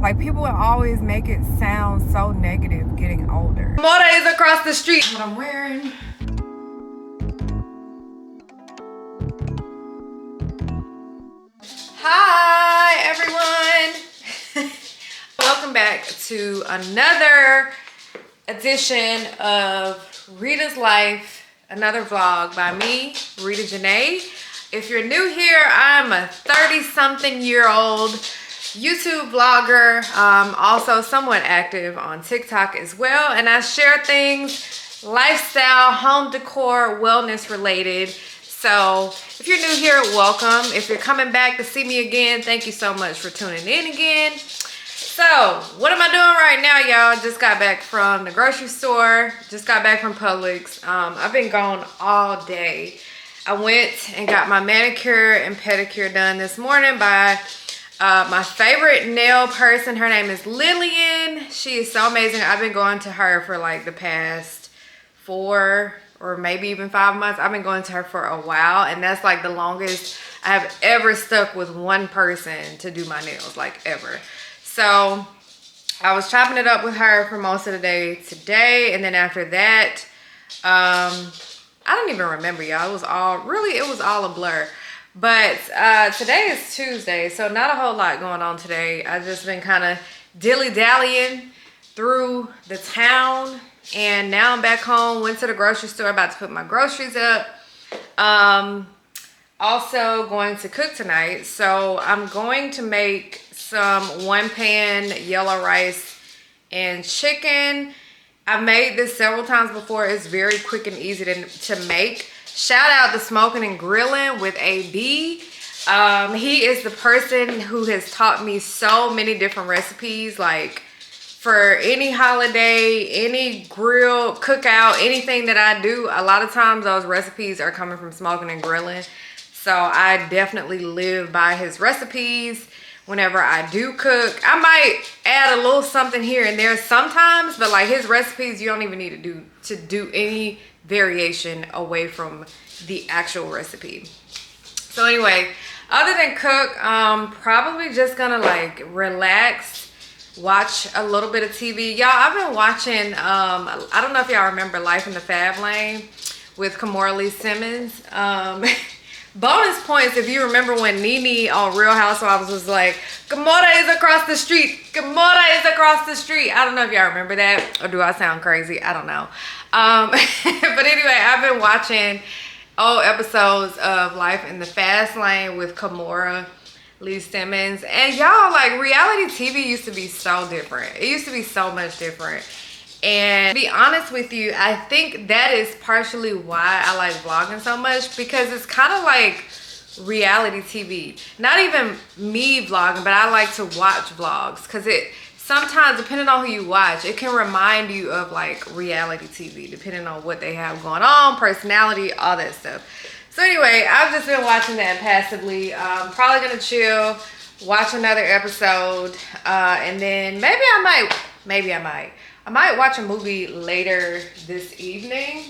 Like, people would always make it sound so negative getting older. Moda is across the street. What I'm wearing. Hi, everyone. Welcome back to another edition of Rita's Life, another vlog by me, Rita Janae. If you're new here, I'm a 30-something-year-old YouTube vlogger, also somewhat active on TikTok as well, and I share things lifestyle, home decor, wellness related. So if you're new here, welcome. If you're coming back to see me again, thank you so much for tuning in again. So what am I doing right now, y'all? Just got back from the grocery store, just got back from Publix. I've been gone all day. I went and got my manicure and pedicure done this morning by my favorite nail person. Her name is Lillian. She is so amazing. I've been going to her for like the past 4 or maybe even 5 months. I've been going to her for a while, and that's like the longest I have ever stuck with one person to do my nails, like ever. So I was chopping it up with her for most of the day today, and then after that, I don't even remember, y'all. It was all a blur. But today is Tuesday, so not a whole lot going on today. I've just been kind of dilly-dallying through the town, and now I'm back home. Went to the grocery store, about to put my groceries up. Also going to cook tonight, so I'm going to make some one-pan yellow rice and chicken. I've made this several times before. It's very quick and easy to make. Shout out to Smoking and Grilling with AB. He is the person who has taught me so many different recipes, like for any holiday, any grill, cookout, anything that I do. A lot of times those recipes are coming from Smoking and Grilling. So I definitely live by his recipes. Whenever I do cook, I might add a little something here and there sometimes, but like his recipes, you don't even need to do any variation away from the actual recipe. So anyway, other than cook, probably just gonna like relax, watch a little bit of TV. Y'all, I've been watching, I don't know if y'all remember Life in the Fab Lane with Kimora Lee Simmons. Bonus points if you remember when Nene on Real Housewives was like, Kimora is across the street. Kimora is across the street. I don't know if y'all remember that, or do I sound crazy? I don't know. But anyway, I've been watching old episodes of Life in the Fast Lane with Kimora Lee Simmons. And y'all, like, reality TV used to be so different. It used to be so much different. And to be honest with you, I think that is partially why I like vlogging so much, because it's kind of like reality TV. Not even me vlogging, but I like to watch vlogs, because it sometimes, depending on who you watch, it can remind you of like reality TV, depending on what they have going on, personality, all that stuff. So anyway, I've just been watching that passively. Probably gonna chill, watch another episode, and then maybe I might watch a movie later this evening.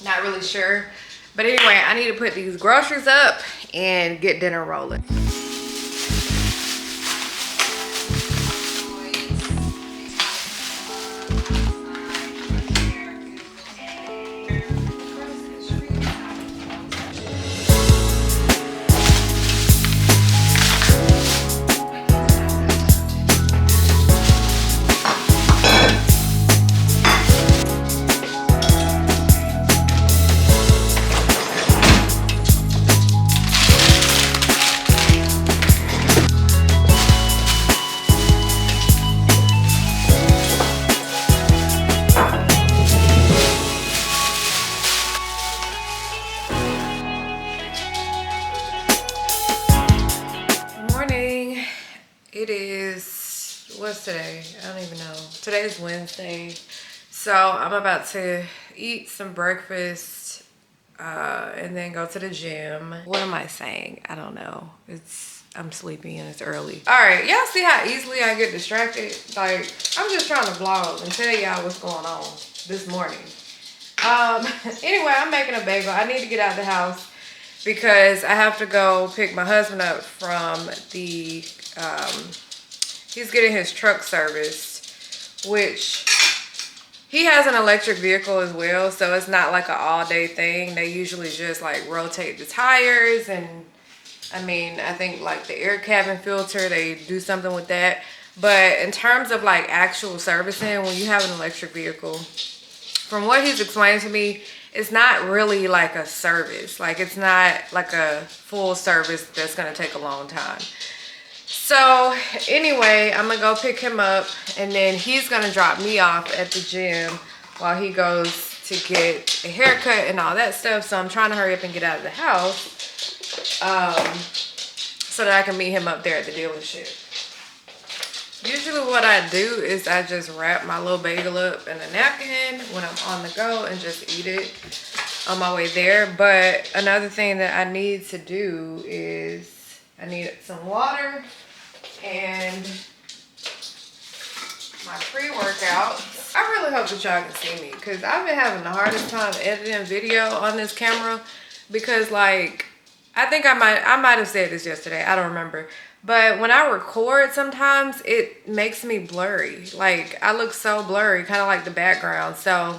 Not really sure. But anyway, I need to put these groceries up and get dinner rolling. It is, what's today? I don't even know. Today's Wednesday. So I'm about to eat some breakfast and then go to the gym. What am I saying? I don't know. I'm sleepy and it's early. All right, y'all see how easily I get distracted? Like, I'm just trying to vlog and tell y'all what's going on this morning. Anyway, I'm making a bagel. I need to get out of the house because I have to go pick my husband up from the he's getting his truck serviced, which he has an electric vehicle as well, so it's not like an all-day thing. They usually just like rotate the tires, and I mean, I think like the air cabin filter, they do something with that. But in terms of like actual servicing, when you have an electric vehicle, from what he's explained to me, it's not really like a service. Like it's not like a full service that's gonna take a long time. So anyway, I'm gonna go pick him up, and then he's gonna drop me off at the gym while he goes to get a haircut and all that stuff. So I'm trying to hurry up and get out of the house so that I can meet him up there at the dealership. Usually what I do is I just wrap my little bagel up in a napkin when I'm on the go and just eat it on my way there. But another thing that I need to do is I need some water and my pre-workout. I really hope that y'all can see me, because I've been having the hardest time editing video on this camera, because like, I think I might have said this yesterday, I don't remember. But when I record, sometimes it makes me blurry. Like, I look so blurry, kind of like the background. So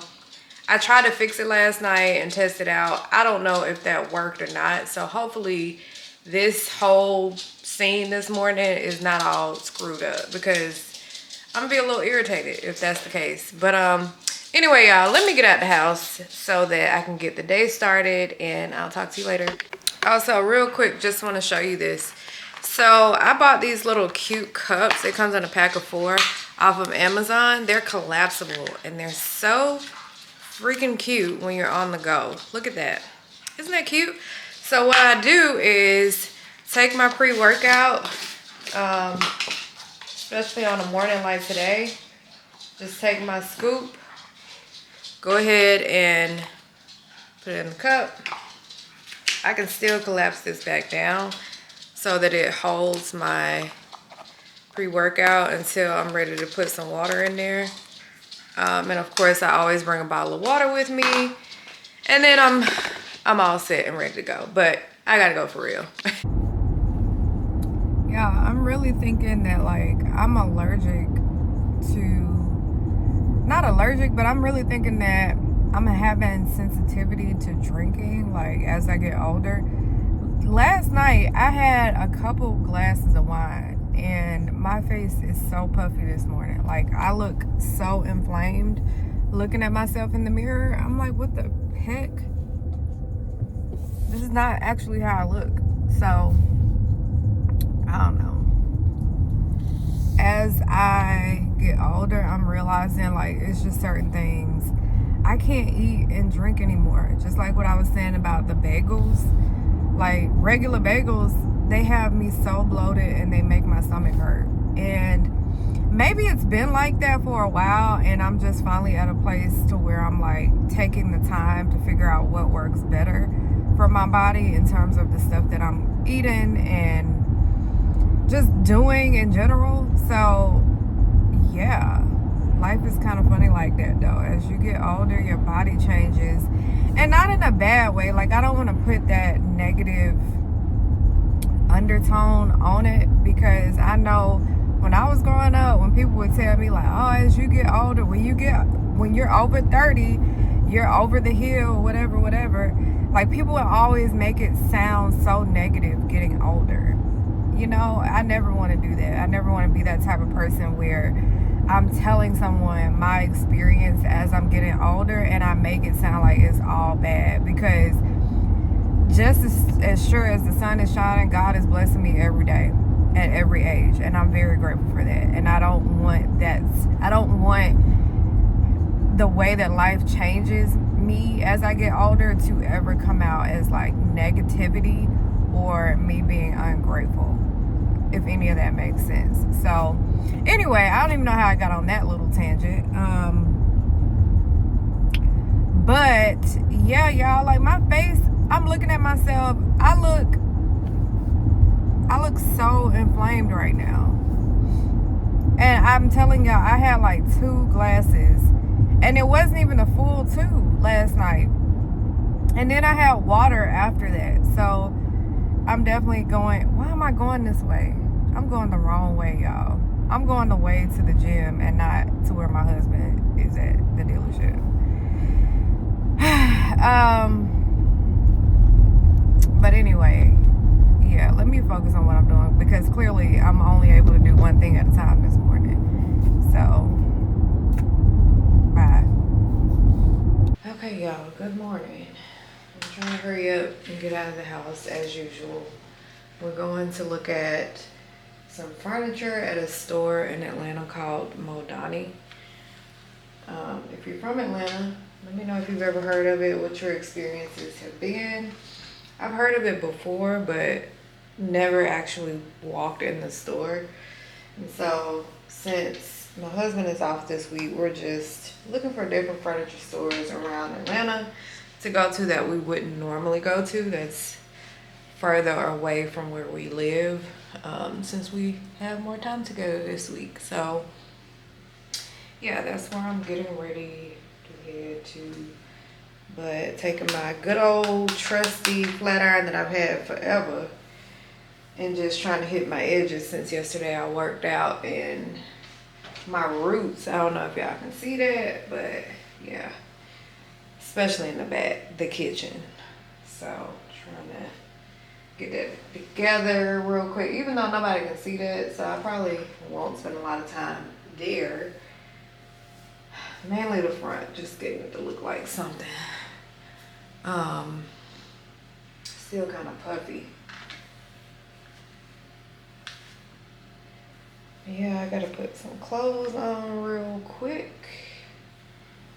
I tried to fix it last night and test it out. I don't know if that worked or not. So hopefully this whole scene this morning is not all screwed up, because I'm gonna be a little irritated if that's the case. But anyway, y'all, let me get out the house so that I can get the day started, and I'll talk to you later. Also, real quick, just want to show you this. So I bought these little cute cups. It comes in a pack of 4 off of Amazon. They're collapsible, and they're so freaking cute when you're on the go. Look at that. Isn't that cute? So what I do is take my pre-workout, especially on a morning like today. Just take my scoop, go ahead and put it in the cup. I can still collapse this back down so that it holds my pre-workout until I'm ready to put some water in there. And of course, I always bring a bottle of water with me. And then I'm all set and ready to go. But I gotta go for real. Yeah, I'm really thinking that like I'm allergic to, not allergic, but I'm really thinking that I'm having sensitivity to drinking like as I get older. Last night I had a couple glasses of wine and my face is so puffy this morning. Like I look so inflamed looking at myself in the mirror. I'm like, what the heck? This is not actually how I look. So I don't know. As I get older, I'm realizing like it's just certain things I can't eat and drink anymore. Just like what I was saying about the bagels. Like regular bagels, they have me so bloated and they make my stomach hurt. And maybe it's been like that for a while, and I'm just finally at a place to where I'm like taking the time to figure out what works better for my body in terms of the stuff that I'm eating and just doing in general. So yeah, life is kind of funny like that though. As you get older, your body changes, and not in a bad way. Like I don't want to put that negative undertone on it, because I know when I was growing up, when people would tell me like, oh, as you get older, when you're over 30, you're over the hill, whatever, like people would always make it sound so negative getting older. You know, I never want to do that. I never want to be that type of person where I'm telling someone my experience as I'm getting older and I make it sound like it's all bad, because just as sure as the sun is shining, God is blessing me every day at every age, and I'm very grateful for that. And I don't want the way that life changes me as I get older to ever come out as like negativity or me being ungrateful, if any of that makes sense. So anyway, I don't even know how I got on that little tangent. But yeah, y'all, like my face, I'm looking at myself, I look so inflamed right now. And I'm telling y'all, I had like 2 glasses, and it wasn't even a full 2 last night. And then I had water after that. So I'm definitely going, why am I going this way? I'm going the wrong way, y'all. I'm going away to the gym and not to where my husband is at the dealership. But anyway, yeah, let me focus on what I'm doing because clearly I'm only able to do one thing at a time this morning. So, bye. Okay, y'all, good morning. I'm trying to hurry up and get out of the house as usual. We're going to look at some furniture at a store in Atlanta called Melanin. If you're from Atlanta, let me know if you've ever heard of it, what your experiences have been. I've heard of it before, but never actually walked in the store. And so since my husband is off this week, we're just looking for different furniture stores around Atlanta to go to that we wouldn't normally go to, that's further away from where we live, since we have more time to go this week. So yeah, that's where I'm getting ready to head to. But taking my good old trusty flat iron that I've had forever and just trying to hit my edges since yesterday I worked out and my roots. I don't know if y'all can see that, but yeah, especially in the back, the kitchen. So trying to get that together real quick, even though nobody can see that, so I probably won't spend a lot of time there. Mainly the front, just getting it to look like something. Still kind of puffy. Yeah, I gotta put some clothes on real quick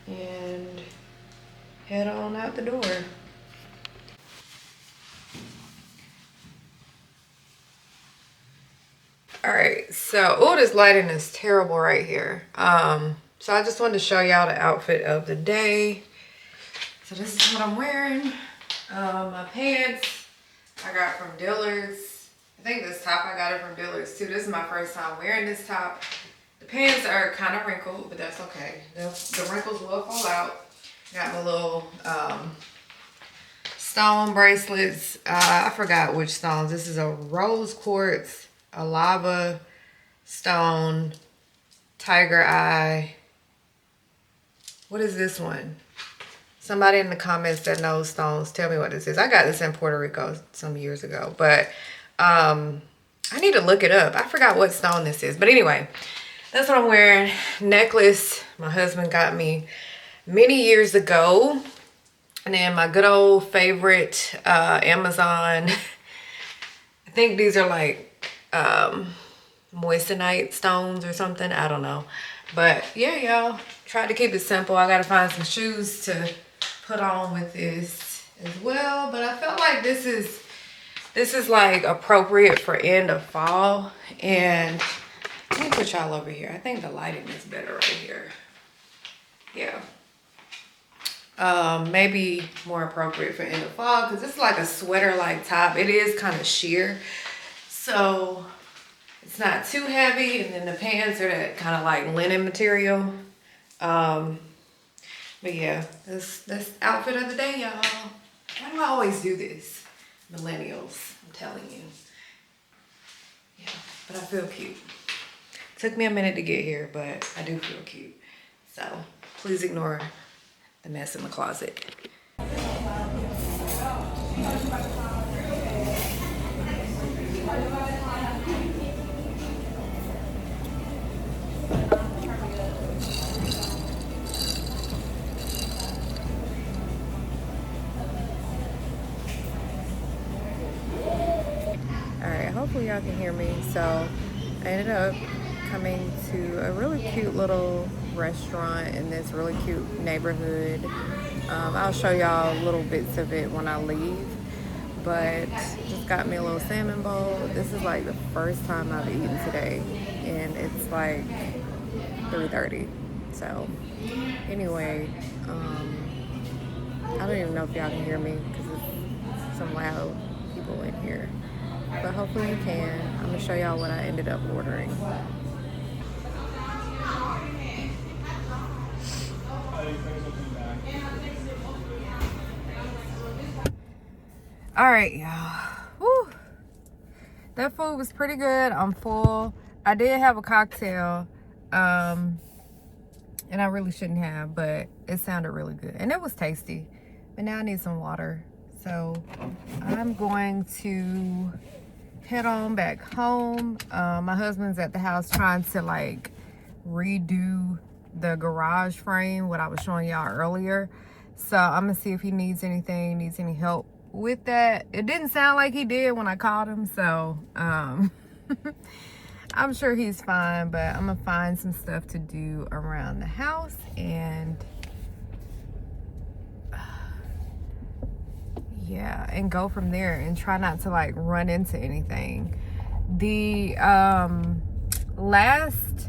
and head on out the door. All right, so, oh, this lighting is terrible right here. So I just wanted to show y'all the outfit of the day. So this is what I'm wearing. My pants I got from Dillard's. I think this top I got it from Dillard's too. This is my first time wearing this top. The pants are kind of wrinkled, but that's okay. The wrinkles will fall out. Got my little stone bracelets. I forgot which stones. This is a rose quartz, a lava stone, tiger eye. What is this one? Somebody in the comments that knows stones, tell me what this is. I got this in Puerto Rico some years ago, but I need to look it up. I forgot what stone this is. But anyway, that's what I'm wearing. Necklace my husband got me many years ago. And then my good old favorite Amazon. I think these are like moissanite stones or something. I don't know. But yeah, y'all, tried to keep it simple. I gotta find some shoes to put on with this as well. But I felt like this is like appropriate for end of fall. And let me put y'all over here. I think the lighting is better right here. Yeah. Maybe more appropriate for end of fall because it's like a sweater like top. It is kind of sheer, so it's not too heavy, and then the pants are that kind of like linen material. But yeah, that's outfit of the day, y'all. Why do I always do this? Millennials, I'm telling you. Yeah, but I feel cute. Took me a minute to get here, but I do feel cute. So please ignore the mess in the closet. Alright, hopefully y'all can hear me. So I ended up coming to a really cute little restaurant in this really cute neighborhood. I'll show y'all little bits of it when I leave, but just got me a little salmon bowl. This is like the first time I've eaten today, and it's like 3:30. So anyway, I don't even know if y'all can hear me because there's some loud people in here, but hopefully you can. I'm gonna show y'all what I ended up ordering. All right, y'all. Woo. That food was pretty good. I'm full. I did have a cocktail, and I really shouldn't have, but it sounded really good. And it was tasty. But now I need some water. So I'm going to head on back home. My husband's at the house trying to like redo the garage frame, what I was showing y'all earlier. So I'm gonna see if he needs anything, needs any help with that. It didn't sound like he did when I called him, so I'm sure he's fine, but I'm gonna find some stuff to do around the house and yeah, and go from there and try not to like run into anything. The last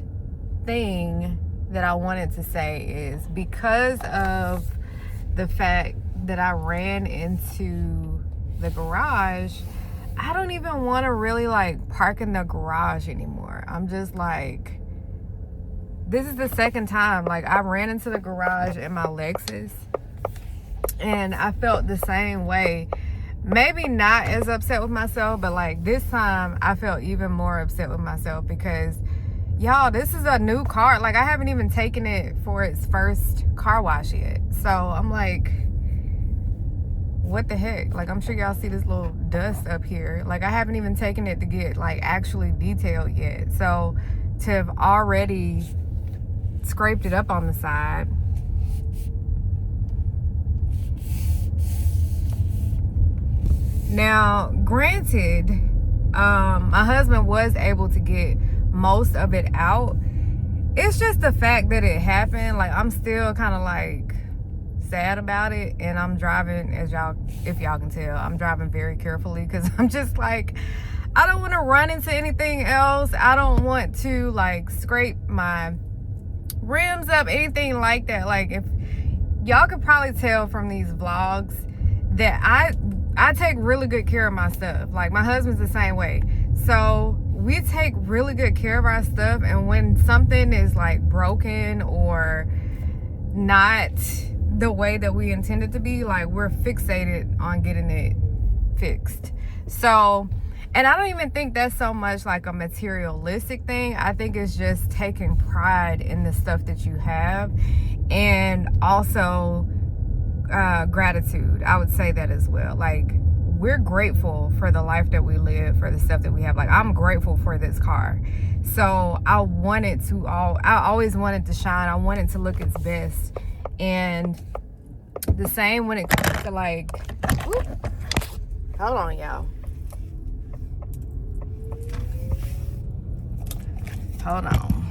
thing that I wanted to say is because of the fact that I ran into the garage, I don't even want to really like park in the garage anymore. I'm just like, this is the second time like I ran into the garage in my Lexus and I felt the same way. Maybe not as upset with myself, but like this time I felt even more upset with myself because y'all, this is a new car. Like I haven't even taken it for its first car wash yet. So I'm like, what the heck? Like I'm sure y'all see this little dust up here. Like I haven't even taken it to get like actually detailed yet. So to have already scraped it up on the side. Now, granted, my husband was able to get most of it out. It's just the fact that it happened. Like I'm still kind of like sad about it, and I'm driving, as y'all, if y'all can tell, I'm driving very carefully because I'm just like, I don't want to run into anything else. I don't want to like scrape my rims up, anything like that. Like if y'all could probably tell from these vlogs that I take really good care of my stuff. Like my husband's the same way. So we take really good care of our stuff, and when something is like broken or not the way that we intended to be, like we're fixated on getting it fixed. So, and I don't even think that's so much like a materialistic thing. I think it's just taking pride in the stuff that you have, and also gratitude. I would say that as well. Like we're grateful for the life that we live, for the stuff that we have. Like I'm grateful for this car. So I always wanted to shine. I wanted to look its best. And the same when it comes to like, whoop, hold on y'all. Hold on.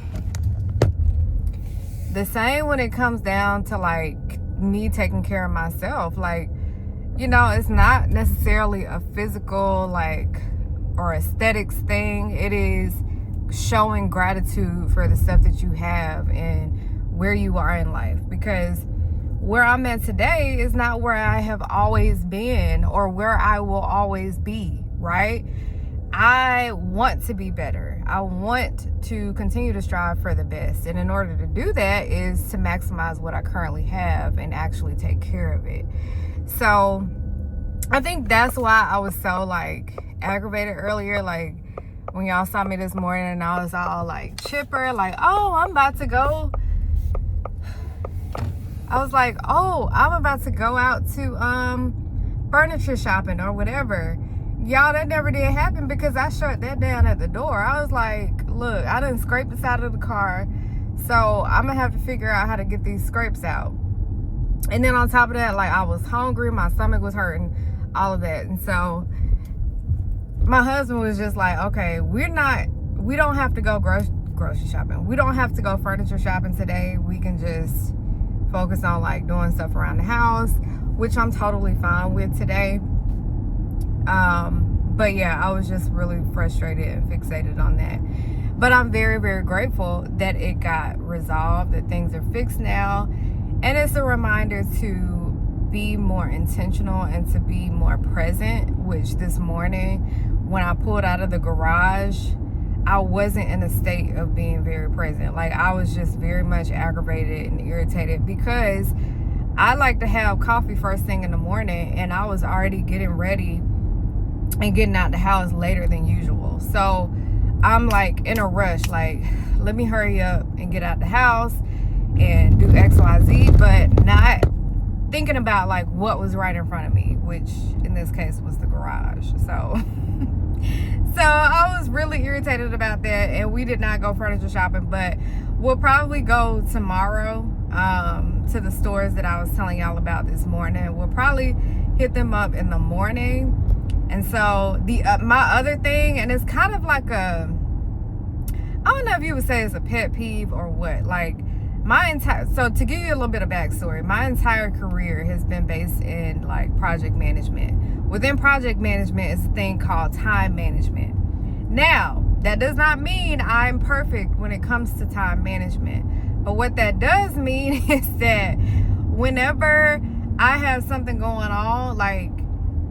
The same when it comes down to like me taking care of myself. Like, you know, it's not necessarily a physical like or aesthetics thing. It is showing gratitude for the stuff that you have and where you are in life, because where I'm at today is not where I have always been or where I will always be, right? I want to be better. I want to continue to strive for the best. And in order to do that is to maximize what I currently have and actually take care of it. So I think that's why I was so like aggravated earlier. Like when y'all saw me this morning and I was all like chipper, like, oh, I'm about to go. I was like, oh, I'm about to go out to furniture shopping or whatever. Y'all, that never did happen because I shut that down at the door. I was like, look, I done scraped the side of the car, so I'm gonna have to figure out how to get these scrapes out. And then on top of that, like I was hungry, my stomach was hurting, all of that. And so my husband was just like, okay, we don't have to go grocery shopping. We don't have to go furniture shopping today. We can just focus on like doing stuff around the house, which I'm totally fine with today. But yeah, I was just really frustrated and fixated on that. But I'm very, very grateful that it got resolved, that things are fixed now. And it's a reminder to be more intentional and to be more present, which this morning when I pulled out of the garage, I wasn't in a state of being very present. Like I was just very much aggravated and irritated because I like to have coffee first thing in the morning, and I was already getting ready and getting out the house later than usual. So I'm like in a rush, like let me hurry up and get out the house and do XYZ, but not thinking about like what was right in front of me, which in this case was the garage. So so I was really irritated about that, and we did not go furniture shopping, but we'll probably go tomorrow to the stores that I was telling y'all about this morning. We'll probably hit them up in the morning. And so the my other thing, and it's kind of like a, I don't know if you would say it's a pet peeve or what, like my entire, so to give you a little bit of backstory, my entire career has been based in like project management. Within project management is a thing called time management. Now, that does not mean I'm perfect when it comes to time management. But what that does mean is that whenever I have something going on, like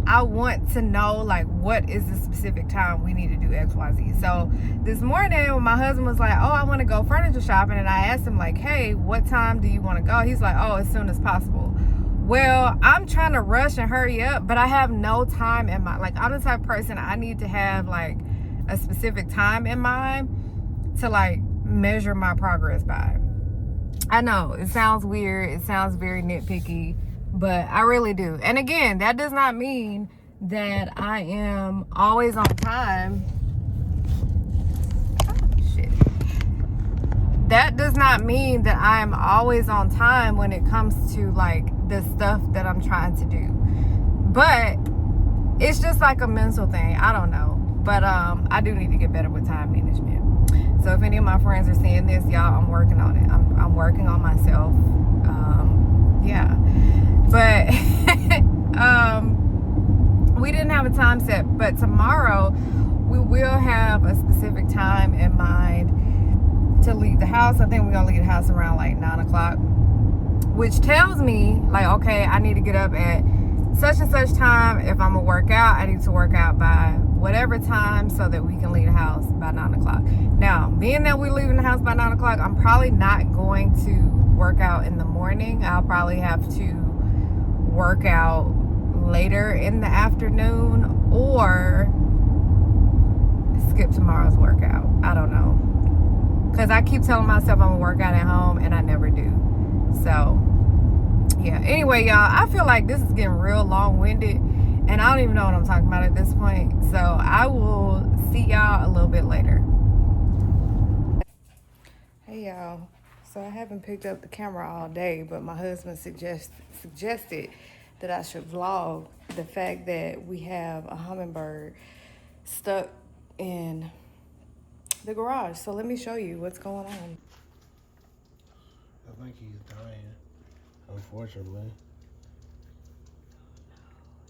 I want to know like what is the specific time we need to do XYZ. So this morning when my husband was like, oh, I want to go furniture shopping, and I asked him like, hey, what time do you want to go? He's like, oh, as soon as possible. Well, I'm trying to rush and hurry up, but I have no time in mind. Like, I'm the type of person, I need to have like a specific time in mind to like measure my progress by. I know it sounds weird, it sounds very nitpicky, but I really do. And again, that does not mean that I am always on time. Oh, shit. That does not mean that I am always on time when it comes to like the stuff that I'm trying to do. But it's just like a mental thing. I don't know. But I do need to get better with time management. So if any of my friends are seeing this, y'all, I'm working on it. I'm working on myself. Yeah. But we didn't have a time set, but tomorrow we will have a specific time in mind to leave the house. I think we're gonna leave the house around like 9 o'clock, which tells me like, okay, I need to get up at such and such time. If I'm gonna work out, I need to work out by whatever time so that we can leave the house by 9 o'clock. Now, being that we're leaving the house by 9 o'clock, I'm probably not going to work out in the morning. I'll probably have to work out later in the afternoon or skip tomorrow's workout. I don't know, because I keep telling myself I'm gonna work out at home and I never do. So yeah, anyway, y'all, I feel like this is getting real long-winded and I don't even know what I'm talking about at this point. So I will see y'all a little bit later. Hey y'all, so I haven't picked up the camera all day, but my husband suggested that I should vlog the fact that we have a hummingbird stuck in the garage. So let me show you what's going on. I think he's dying, unfortunately.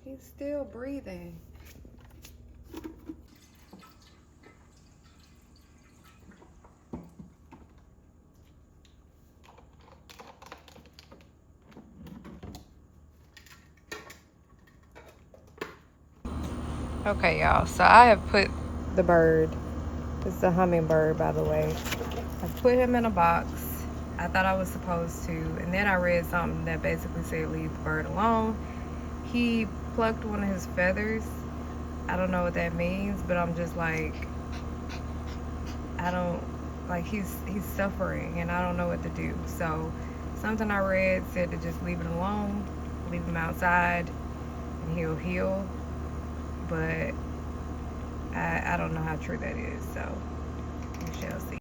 He's still breathing. Okay, y'all, so I have put the bird, this is a hummingbird, by the way. I put him in a box. I thought I was supposed to, and then I read something that basically said leave the bird alone. He plucked one of his feathers. I don't know what that means, but I'm just like, I don't, like, he's suffering and I don't know what to do. So something I read said to just leave it alone, leave him outside and he'll heal. But I don't know how true that is, so we shall see.